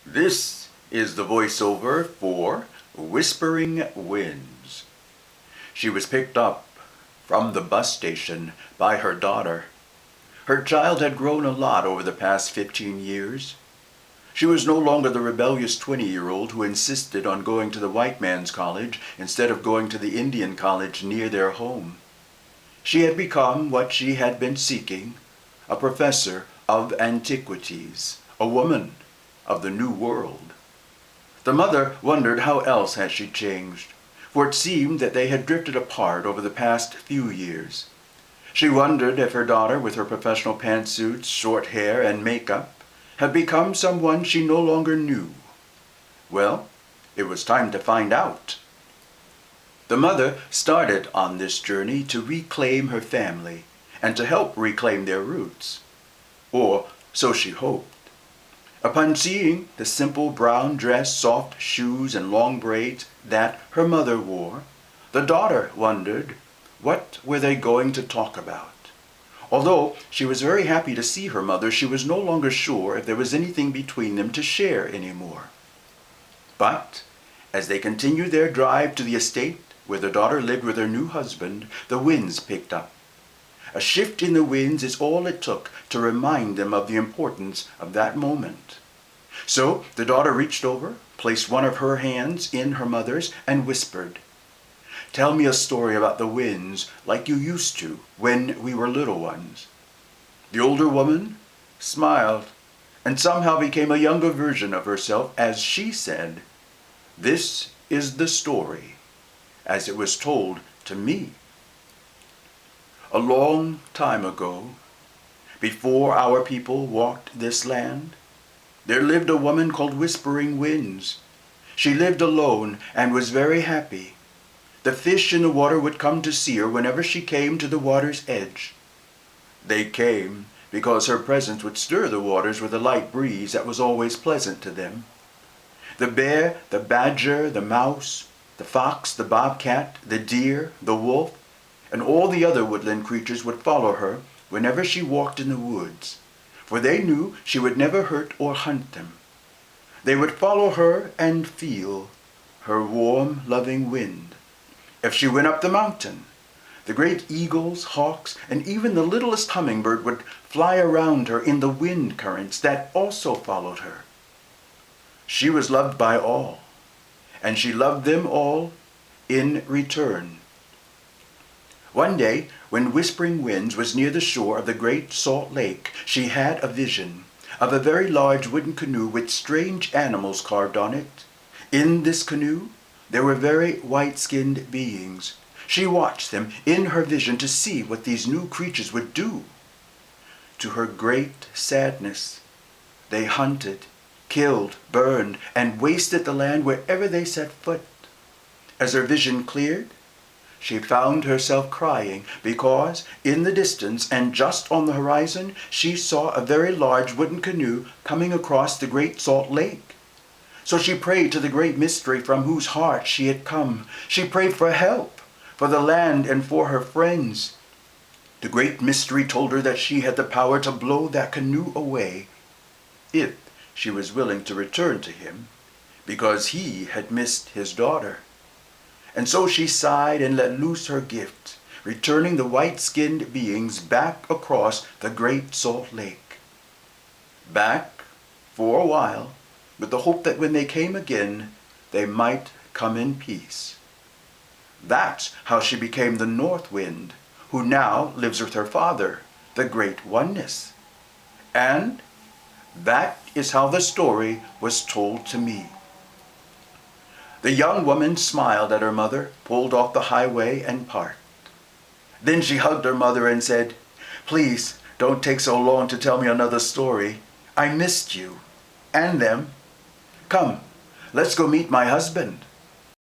This is the voiceover for Whispering Winds. She was picked up from the bus station by her daughter. Her child had grown a lot over the past 15 years. She was no longer the rebellious 20-year-old who insisted on going to the white man's college instead of going to the Indian college near their home. She had become what she had been seeking, a professor of antiquities, a woman of the New World. The mother wondered how else had she changed, for it seemed that they had drifted apart over the past few years. She wondered if her daughter, with her professional pantsuits, short hair, and makeup, had become someone she no longer knew. Well, it was time to find out. The mother started on this journey to reclaim her family and to help reclaim their roots. Or so she hoped. Upon seeing the simple brown dress, soft shoes, and long braids that her mother wore, the daughter wondered, what were they going to talk about? Although she was very happy to see her mother, she was no longer sure if there was anything between them to share anymore. But as they continued their drive to the estate where the daughter lived with her new husband, the winds picked up. A shift in the winds is all it took to remind them of the importance of that moment. So the daughter reached over, placed one of her hands in her mother's, and whispered, "Tell me a story about the winds like you used to when we were little ones." The older woman smiled and somehow became a younger version of herself as she said, "This is the story as it was told to me. A long time ago, before our people walked this land, there lived a woman called Whispering Winds. She lived alone and was very happy. The fish in the water would come to see her whenever she came to the water's edge. They came because her presence would stir the waters with a light breeze that was always pleasant to them. The bear, the badger, the mouse, the fox, the bobcat, the deer, the wolf, and all the other woodland creatures would follow her whenever she walked in the woods, for they knew she would never hurt or hunt them. They would follow her and feel her warm, loving wind. If she went up the mountain, the great eagles, hawks, and even the littlest hummingbird would fly around her in the wind currents that also followed her. She was loved by all, and she loved them all in return. One day, when Whispering Winds was near the shore of the Great Salt Lake, she had a vision of a very large wooden canoe with strange animals carved on it. In this canoe, there were very white-skinned beings. She watched them in her vision to see what these new creatures would do. To her great sadness, they hunted, killed, burned, and wasted the land wherever they set foot. As her vision cleared, she found herself crying because in the distance and just on the horizon she saw a very large wooden canoe coming across the Great Salt Lake. So she prayed to the Great Mystery from whose heart she had come. She prayed for help, for the land and for her friends. The Great Mystery told her that she had the power to blow that canoe away if she was willing to return to him, because he had missed his daughter. And so she sighed and let loose her gift, returning the white-skinned beings back across the Great Salt Lake. Back for a while, with the hope that when they came again, they might come in peace. That's how she became the North Wind, who now lives with her father, the Great Oneness. And that is how the story was told to me. The young woman smiled at her mother, pulled off the highway, and parked. Then she hugged her mother and said, "Please, don't take so long to tell me another story. I missed you and them. Come, let's go meet my husband."